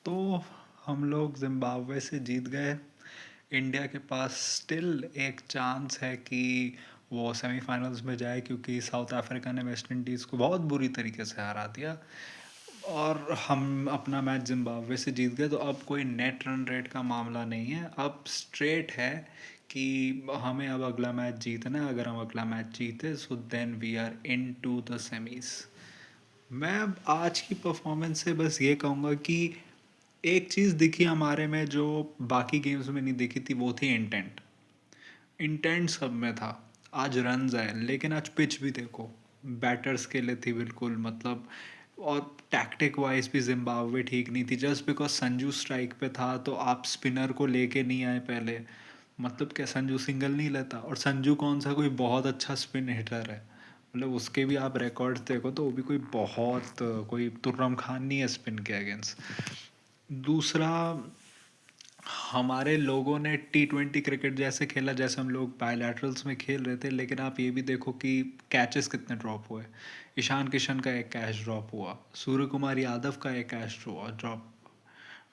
तो हम लोग जिम्बाब्वे से जीत गए। इंडिया के पास स्टिल एक चांस है कि वो सेमीफाइनल्स में जाए, क्योंकि साउथ अफ्रीका ने वेस्ट इंडीज़ को बहुत बुरी तरीके से हरा दिया। और हम अपना मैच जिम्बाब्वे से जीत गए, तो अब कोई नेट रन रेट का मामला नहीं है। अब स्ट्रेट है कि हमें अब अगला मैच जीतना है। अगर हम अगला मैच जीते so then we are into the semis. मैं अब आज की परफॉर्मेंस से बस ये कहूँगा कि एक चीज़ दिखी हमारे में जो बाकी गेम्स में नहीं दिखी थी, वो थी इंटेंट। इंटेंट सब में था। आज रन्स आए, लेकिन आज पिच भी देखो, बैटर्स के लिए थी बिल्कुल, मतलब। और टैक्टिक वाइज भी जिम्बाब्वे ठीक नहीं थी। जस्ट बिकॉज संजू स्ट्राइक पे था तो आप स्पिनर को लेके नहीं आए पहले। मतलब क्या, संजू सिंगल नहीं लेता, और संजू कौन सा कोई बहुत अच्छा स्पिन हिटर है। मतलब उसके भी आप रिकॉर्ड्स देखो तो वो भी कोई बहुत कोई तुर्रम खान नहीं है स्पिन के अगेंस्ट। दूसरा, हमारे लोगों ने T20 क्रिकेट जैसे खेला जैसे हम लोग बायलैटरल्स में खेल रहे थे, लेकिन आप ये भी देखो कि कैचेस कितने ड्रॉप हुए। ईशान किशन का एक कैच ड्रॉप हुआ, सूर्य कुमार यादव का एक कैच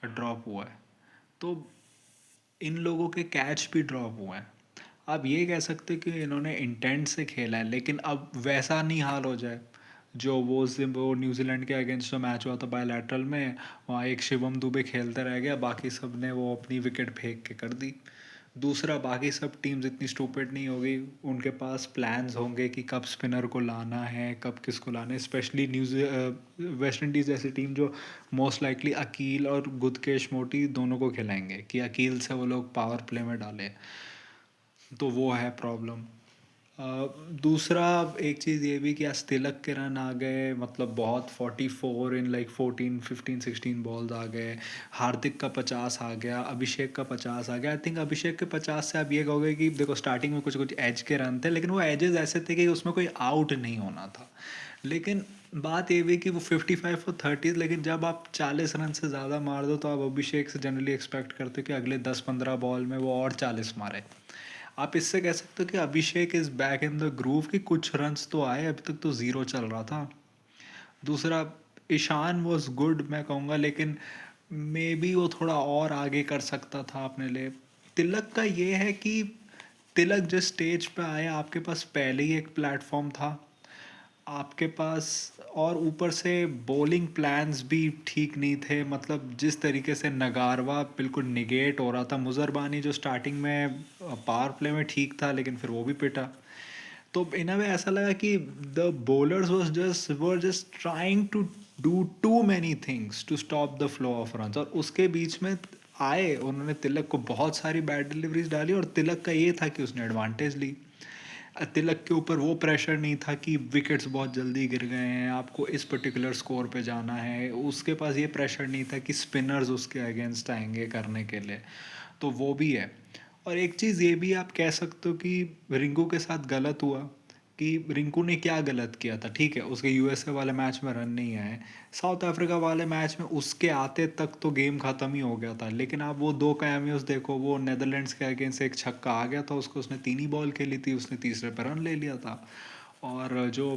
ड्रॉप हुआ है। तो इन लोगों के कैच भी ड्रॉप हुए हैं। आप ये कह सकते कि इन्होंने इंटेंट से खेला है, लेकिन अब वैसा नहीं हाल हो जाए जो वो न्यूजीलैंड के अगेंस्ट जो मैच हुआ था बायलैटरल में। वहाँ एक शिवम दुबे खेलते रह गया, बाकी सब ने वो अपनी विकेट फेंक के कर दी। दूसरा, बाकी सब टीम्स इतनी स्टूपिड नहीं होगी, उनके पास प्लान्स होंगे कि कब स्पिनर को लाना है, कब किसको लाना है। स्पेशली वेस्ट इंडीज़ जैसी टीम जो मोस्ट लाइकली अकील और गुदकेश मोटी दोनों को खिलाएंगे, कि अकील से वो लोग पावर प्ले में डालें। तो वो है प्रॉब्लम। दूसरा, एक चीज़ ये भी कि आज तिलक के रन आ गए, मतलब बहुत 44 इन लाइक 14 15 16 बॉल्स आ गए। हार्दिक का 50 आ गया, अभिषेक का 50 आ गया। आई थिंक अभिषेक के 50 से आप ये कहोगे कि देखो स्टार्टिंग में कुछ कुछ एज के रन थे, लेकिन वो एजेस ऐसे थे कि उसमें कोई आउट नहीं होना था। लेकिन बात ये भी कि वो 55 for 30, लेकिन जब आप 40 रन से ज़्यादा मार दो तो आप अभिषेक से जनरली एक्सपेक्ट करते हो कि अगले 10 15 बॉल में वो और 40 मारे। आप इससे कह सकते हो कि Abhishek is back in the groove, कि कुछ रन्स तो आए, अभी तक तो ज़ीरो चल रहा था। दूसरा, ईशान वॉज गुड मैं कहूँगा, लेकिन मे बी वो थोड़ा और आगे कर सकता था अपने लिए। तिलक का ये है कि तिलक जिस स्टेज पे आया, आपके पास पहले ही एक प्लेटफॉर्म था आपके पास, और ऊपर से बॉलिंग प्लान्स भी ठीक नहीं थे। मतलब जिस तरीके से नगारवा बिल्कुल निगेट हो रहा था, मुजरबानी जो स्टार्टिंग में पावर प्ले में ठीक था, लेकिन फिर वो भी पिटा। तो इन अ वे ऐसा लगा कि the bowlers were just trying to do too many things to stop the flow of run, और उसके बीच में आए उन्होंने तिलक को बहुत सारी बैड डिलीवरीज डाली, और तिलक का ये था कि उसने एडवांटेज ली। तिलक के ऊपर वो प्रेशर नहीं था कि विकेट्स बहुत जल्दी गिर गए हैं, आपको इस पर्टिकुलर स्कोर पे जाना है। उसके पास ये प्रेशर नहीं था कि स्पिनर्स उसके अगेंस्ट आएंगे करने के लिए। तो वो भी है। और एक चीज़ ये भी आप कह सकते हो कि रिंकू के साथ गलत हुआ, कि रिंकू ने क्या गलत किया था। ठीक है, उसके यूएसए वाले मैच में रन नहीं आए, साउथ अफ्रीका वाले मैच में उसके आते तक तो गेम ख़त्म ही हो गया था। लेकिन आप वो दो कैमियोस देखो, वो नेदरलैंड्स के अगेंस्ट एक छक्का आ गया था उसको, उसने 3 ही बॉल खेली थी, उसने तीसरे पर रन ले लिया था। और जो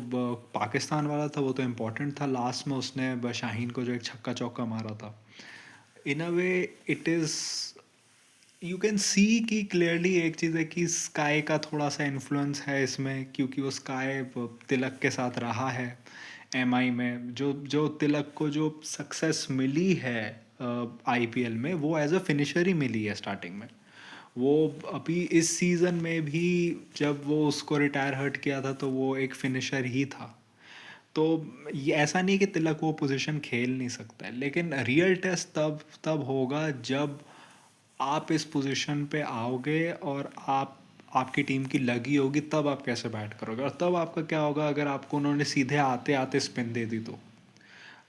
पाकिस्तान वाला था वो तो इम्पोर्टेंट था, लास्ट में उसने शाहीन को जो एक छक्का चौका मारा था। In a way it is, you can see कि क्लियरली एक चीज़ है कि स्काई का थोड़ा सा इन्फ्लुएंस है इसमें, क्योंकि वो स्काई तिलक के साथ रहा है एमआई में। जो जो तिलक को जो सक्सेस मिली है आईपीएल में, वो एज अ फिनिशर ही मिली है स्टार्टिंग में। वो अभी इस सीज़न में भी जब वो उसको रिटायर हर्ट किया था तो वो एक फिनिशर ही था। तो ये ऐसा नहीं कि तिलक वो पोजीशन खेल नहीं सकता है, लेकिन रियल टेस्ट तब तब होगा जब आप इस पोजीशन पे आओगे और आपकी टीम की लगी होगी, तब आप कैसे बैट करोगे। और तब आपका क्या होगा अगर आपको उन्होंने सीधे आते आते स्पिन दे दी तो।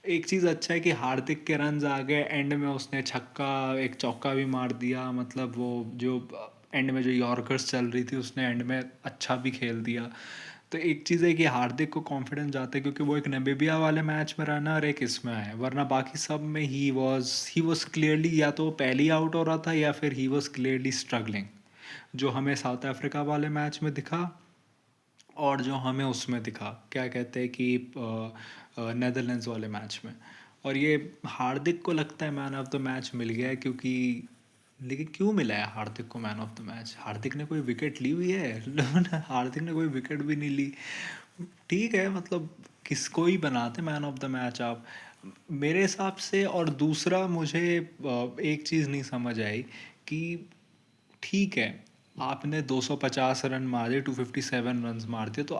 एक चीज़ अच्छा है कि हार्दिक के रन्स आ गए, एंड में उसने छक्का एक चौका भी मार दिया। मतलब वो जो एंड में जो यॉर्कर्स चल रही थी उसने एंड में अच्छा भी खेल दिया। तो एक चीज़ है कि हार्दिक को कॉन्फिडेंस जाता है, क्योंकि वो एक नबीबिया वाले मैच में रहा और एक इसमें आया, वरना बाकी सब में ही वॉज क्लियरली या तो पहले ही आउट हो रहा था या फिर ही वॉज क्लियरली स्ट्रगलिंग, जो हमें साउथ अफ्रीका वाले मैच में दिखा, और जो हमें उसमें दिखा क्या कहते हैं कि नेदरलैंड्स वाले मैच में। और ये हार्दिक को लगता है मैन ऑफ द मैच मिल गया है, क्योंकि लेकिन क्यों मिला है हार्दिक को मैन ऑफ द मैच? हार्दिक ने कोई विकेट ली हुई है? हार्दिक ने कोई विकेट भी नहीं ली। ठीक है, मतलब किसको ही बनाते मैन ऑफ द मैच आप, मेरे हिसाब से। और दूसरा मुझे एक चीज़ नहीं समझ आई कि ठीक है, आपने 250 रन मारे, 257 रन मार दिए, तो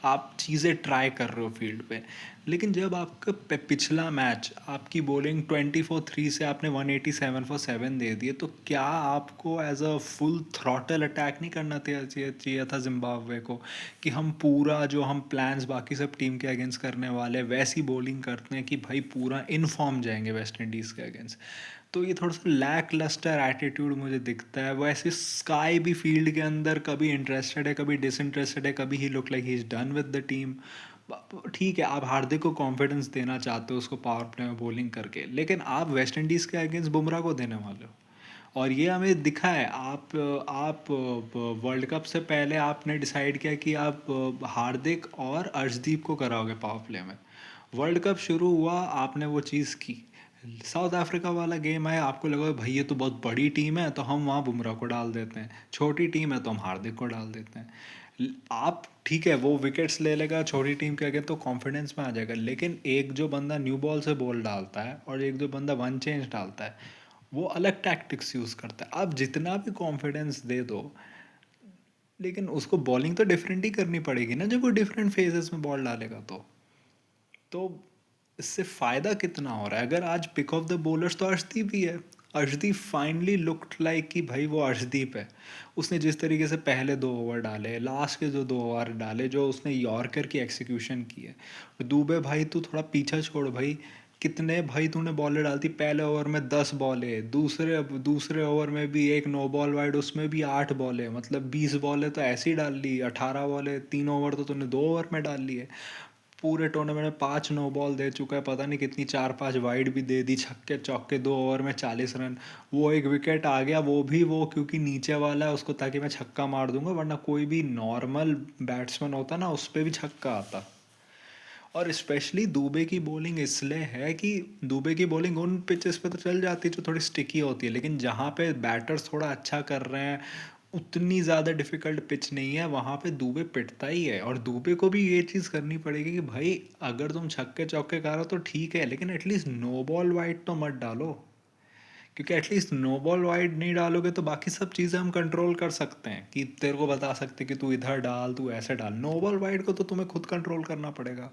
आप चीज़ें ट्राई कर रहे हो फील्ड पे। लेकिन जब आपका पिछला मैच आपकी बॉलिंग 24-3 से आपने 187 फॉर 7 दे दिए, तो क्या आपको as a full throttle attack नहीं करना चाहिए था जिम्बाब्वे को, कि हम पूरा जो हम प्लान्स बाकी सब टीम के अगेंस्ट करने वाले वैसी बॉलिंग करते हैं कि भाई पूरा इन फॉर्म जाएंगे वेस्ट इंडीज़ के अगेंस्ट। तो ये थोड़ा सा लैक लस्टर एटीट्यूड मुझे दिखता है। वैसे स्काई भी फील्ड के अंदर कभी इंटरेस्टेड है, कभी डिसइंटरेस्टेड है, कभी he look like he is done with the team. ठीक है, आप हार्दिक को कॉन्फिडेंस देना चाहते हो उसको पावर प्ले में बॉलिंग करके, लेकिन आप वेस्ट इंडीज़ के अगेंस्ट बुमराह को देने वाले हो। और ये हमें दिखा है। आप वर्ल्ड कप से पहले आपने डिसाइड किया कि आप हार्दिक और अर्शदीप को कराओगे पावर प्ले में। वर्ल्ड कप शुरू हुआ, आपने वो चीज़ की। साउथ अफ्रीका वाला गेम है, आपको लगा भाई ये तो बहुत बड़ी टीम है, तो हम वहाँ बुमराह को डाल देते हैं। छोटी टीम है तो हम हार्दिक को डाल देते हैं। आप ठीक है, वो विकेट्स ले लेगा छोटी टीम के आगे तो कॉन्फिडेंस में आ जाएगा, लेकिन एक जो बंदा न्यू बॉल से बॉल डालता है और एक जो बंदा वन चेंज डालता है, वो अलग टैक्टिक्स यूज़ करता है। आप जितना भी कॉन्फिडेंस दे दो, लेकिन उसको बॉलिंग तो डिफरेंट ही करनी पड़ेगी ना, जब वो डिफरेंट फेजेस में बॉल डालेगा तो इससे फ़ायदा कितना हो रहा है? अगर आज पिक ऑफ द बॉलर्स तो अर्शदीप ही है। अर्शदीप फाइनली लुक्ड लाइक कि भाई वो अर्शदीप है। उसने जिस तरीके से पहले 2 ओवर डाले, लास्ट के जो 2 ओवर डाले, जो उसने यॉर्कर की एक्सिक्यूशन की है। दुबे भाई तू थोड़ा पीछा छोड़ भाई, कितने भाई तूने बॉलें डालती? पहले ओवर में 10 बॉलें, दूसरे ओवर में भी एक नो बॉल वाइड, उसमें भी 8 बॉलें, मतलब 20 बॉलें तो ऐसे ही डाल ली। 18 बॉलें, 3 ओवर तो तूने 2 ओवर में डाल ली है। पूरे टूर्नामेंट में 5 नो बॉल दे चुका है, पता नहीं कितनी 4-5 वाइड भी दे दी, छक्के चौके, 2 ओवर में 40 रन। वो एक विकेट आ गया, वो भी वो क्योंकि नीचे वाला है उसको, ताकि मैं छक्का मार दूंगा, वरना कोई भी नॉर्मल बैट्समैन होता ना उस पर भी छक्का आता। और स्पेशली दुबे की बॉलिंग इसलिए है कि दुबे की बॉलिंग उन पिचेस पे तो चल जाती है जो थोड़ी स्टिकी होती है, लेकिन जहाँ पे बैटर्स थोड़ा अच्छा कर रहे हैं, उतनी ज़्यादा डिफ़िकल्ट पिच नहीं है, वहाँ पे दुबे पिटता ही है। और दुबे को भी ये चीज़ करनी पड़ेगी कि भाई अगर तुम छक्के चौके कर रहे हो तो ठीक है, लेकिन एटलीस्ट नो बॉल वाइड तो मत डालो। क्योंकि एटलीस्ट नो बॉल वाइड नहीं डालोगे तो बाकी सब चीज़ें हम कंट्रोल कर सकते हैं, कि तेरे को बता सकते कि तू इधर डाल, तू ऐसे डाल। नो बॉल वाइड को तो तुम्हें खुद कंट्रोल करना पड़ेगा।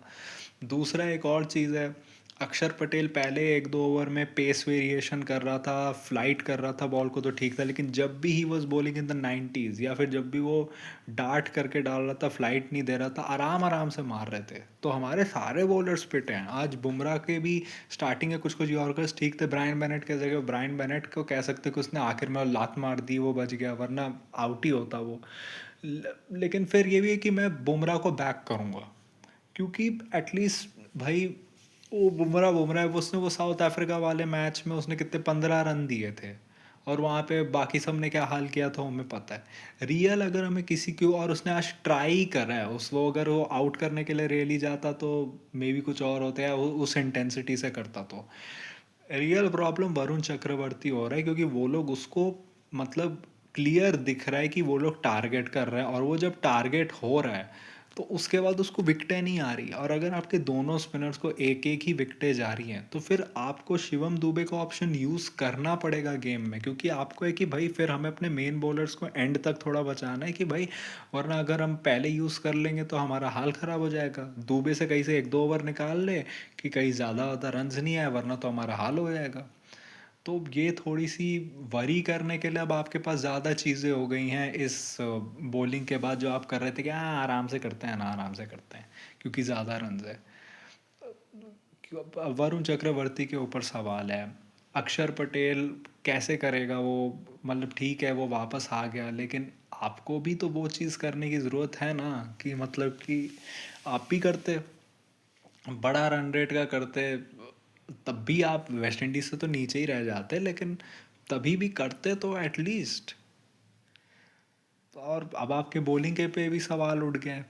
दूसरा एक और चीज़ है, अक्षर पटेल पहले 1-2 ओवर में पेस वेरिएशन कर रहा था, फ्लाइट कर रहा था बॉल को, तो ठीक था। लेकिन जब भी he was bowling in the 90s, या फिर जब भी वो डार्ट करके डाल रहा था, फ्लाइट नहीं दे रहा था, आराम आराम से मार रहे थे। तो हमारे सारे बॉलर्स फिट हैं। आज बुमराह के भी स्टार्टिंग के कुछ कुछ यॉर्कर्स ठीक थे। ब्रायन बेनेट के जगह ब्रायन बेनेट को कह सकते कि उसने आखिर में लात मार दी, वो बच गया, वरना आउट ही होता वो। लेकिन फिर ये भी है कि मैं बुमराह को बैक करूँगा, क्योंकि एटलीस्ट भाई वो बुमराह बुमराह है। उसने वो साउथ अफ्रीका वाले मैच में उसने कितने 15 रन दिए थे, और वहाँ पे बाकी सब ने क्या हाल किया था हमें पता है। रियल अगर हमें किसी को, और उसने आज ट्राई करा है उस, वो अगर वो आउट करने के लिए रियली जाता तो मे बी कुछ और होता है, उस इंटेंसिटी से करता तो। रियल प्रॉब्लम वरुण चक्रवर्ती हो रहा है, क्योंकि वो लोग उसको, मतलब क्लियर दिख रहा है कि वो लोग टारगेट कर रहे हैं, और वो जब टारगेट हो रहा है तो उसके बाद उसको विकटें नहीं आ रही। और अगर आपके दोनों स्पिनर्स को एक एक ही विकटें जा रही हैं, तो फिर आपको शिवम दुबे का ऑप्शन यूज़ करना पड़ेगा गेम में, क्योंकि आपको है कि भाई फिर हमें अपने मेन बॉलर्स को एंड तक थोड़ा बचाना है, कि भाई वरना अगर हम पहले यूज़ कर लेंगे तो हमारा हाल ख़राब हो जाएगा। दुबे से कहीं से 1-2 ओवर निकाल ले कि कहीं ज़्यादा ज़्यादा रन्स नहीं आए, वरना तो हमारा हाल हो जाएगा। तो ये थोड़ी सी वरी करने के लिए अब आपके पास ज़्यादा चीज़ें हो गई हैं इस बॉलिंग के बाद, जो आप कर रहे थे कि हाँ आराम से करते हैं ना, आराम से करते हैं क्योंकि ज़्यादा रन है। वरुण चक्रवर्ती के ऊपर सवाल है। अक्षर पटेल कैसे करेगा वो? मतलब ठीक है वो वापस आ गया, लेकिन आपको भी तो वो चीज़ करने की ज़रूरत है ना, कि मतलब कि आप भी करते, बड़ा रन रेट का करते, तब भी आप वेस्ट इंडीज से तो नीचे ही रह जाते, लेकिन तभी भी करते तो एटलीस्ट। और अब आपके बॉलिंग के पे भी सवाल उठ गए।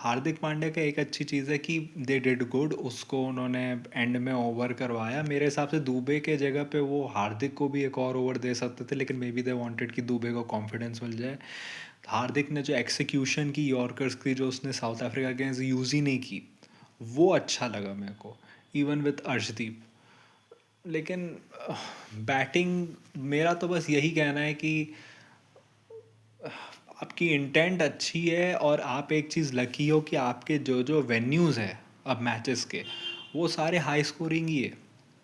हार्दिक पांड्या का एक अच्छी चीज़ है कि दे डिड गुड, उसको उन्होंने एंड में ओवर करवाया। मेरे हिसाब से दुबे के जगह पे वो हार्दिक को भी एक और ओवर दे सकते थे, लेकिन मे बी दे वांटेड कि दुबे को कॉन्फिडेंस मिल जाए। हार्दिक ने जो एक्सिक्यूशन की यॉर्कर्स की, जो उसने साउथ अफ्रीका अगेंस्ट यूज़ ही नहीं की, वो अच्छा लगा मेरे को, इवन विथ अर्शदीप। लेकिन बैटिंग, मेरा तो बस यही कहना है कि आपकी इंटेंट अच्छी है, और आप एक चीज़ लकी हो कि आपके जो जो वेन्यूज़ है अब मैचेस के, वो सारे हाई स्कोरिंग ही है।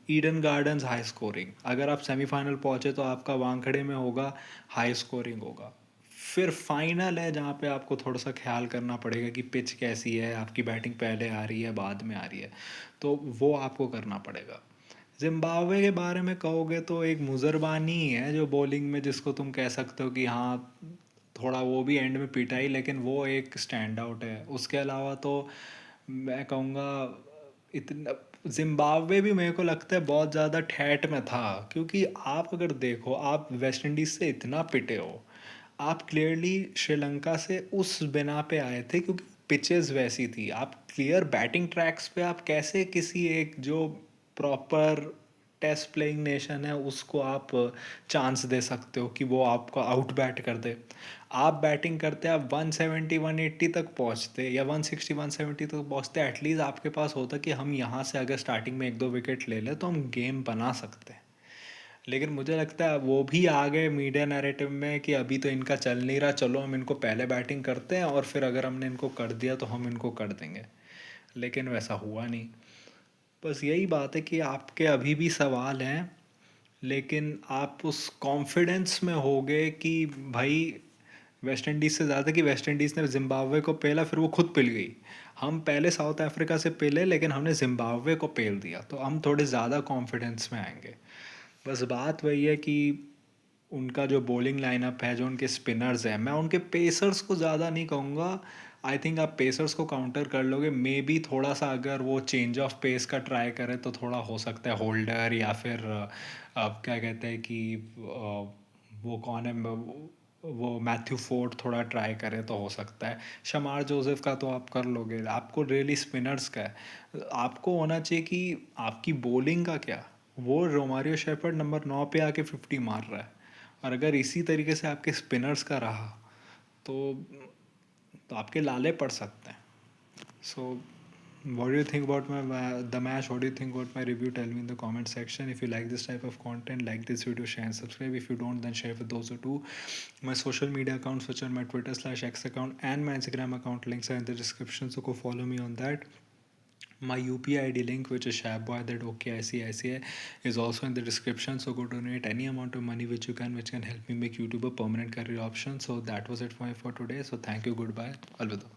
ईडन गार्डन्स हाई स्कोरिंग, अगर आप सेमीफाइनल पहुँचे तो आपका वानखेड़े में होगा, हाई स्कोरिंग होगा। फिर फाइनल है जहाँ पे आपको थोड़ा सा ख्याल करना पड़ेगा कि पिच कैसी है, आपकी बैटिंग पहले आ रही है बाद में आ रही है, तो वो आपको करना पड़ेगा। जिम्बाब्वे के बारे में कहोगे तो एक मुजरबानी ही है जो बॉलिंग में, जिसको तुम कह सकते हो कि हाँ थोड़ा वो भी एंड में पीटा ही, लेकिन वो एक स्टैंड आउट है। उसके अलावा तो मैं कहूँगा इतना, जिम्बाब्वे भी मेरे को लगता है बहुत ज़्यादा ठैठ में था, क्योंकि आप अगर देखो, आप वेस्ट इंडीज़ से इतना पिटे हो, आप क्लियरली श्रीलंका से उस बिना पे आए थे क्योंकि पिचेस वैसी थी। आप क्लियर बैटिंग ट्रैक्स पे आप कैसे किसी एक जो प्रॉपर टेस्ट प्लेइंग नेशन है उसको आप चांस दे सकते हो कि वो आपको आउट बैट कर दे। आप बैटिंग करते, आप 170 180 तक पहुंचते, या 160 170 तक पहुंचते, एटलीस्ट आपके पास होता कि हम यहाँ से अगर स्टार्टिंग में एक दो विकेट ले लें तो हम गेम बना सकते हैं। लेकिन मुझे लगता है वो भी आ गए मीडिया नैरेटिव में कि अभी तो इनका चल नहीं रहा, चलो हम इनको पहले बैटिंग करते हैं और फिर अगर हमने इनको कर दिया तो हम इनको कर देंगे। लेकिन वैसा हुआ नहीं। बस यही बात है कि आपके अभी भी सवाल हैं, लेकिन आप उस कॉन्फिडेंस में होगे कि भाई वेस्ट इंडीज़ से ज़्यादा, कि वेस्ट इंडीज़ ने जिम्बाब्वे को पेला फिर वो खुद पिल गई। हम पहले साउथ अफ्रीका से पेले, लेकिन हमने जिम्बाब्वे को पेल दिया, तो हम थोड़े ज़्यादा कॉन्फिडेंस में आएंगे। बस बात वही है कि उनका जो बॉलिंग लाइनअप है, जो उनके स्पिनर्स हैं, मैं उनके पेसर्स को ज़्यादा नहीं कहूँगा। आई थिंक आप पेसर्स को काउंटर कर लोगे, मे बी थोड़ा सा अगर वो चेंज ऑफ पेस का ट्राई करें तो थोड़ा हो सकता है होल्डर, या फिर अब क्या कहते हैं कि वो कौन है, वो मैथ्यू फोर्ड थोड़ा ट्राई करे तो हो सकता है। शमार जोसेफ का तो आप कर लोगे, आपको रियली स्पिनर्स का है। आपको होना चाहिए कि आपकी बॉलिंग का क्या, वो रोमारियो शेफर्ड नंबर 9 पे आके 50 मार रहा है, और अगर इसी तरीके से आपके स्पिनर्स का रहा तो आपके लाले पड़ सकते हैं। सो what do you think about the match? What do you think about my review? Tell me in the comment section. If you like this type of content, like this video, share and subscribe. If you don't, then share with those who do. My social media accounts, which are my Twitter/X account and my Instagram account, links are in the description, so go follow me on that. My UPI ID link, which is shabboy@okicici, is also in the description, so go donate any amount of money which you can, which can help me make YouTube a permanent career option. So that was it for today. So thank you, goodbye, alvida.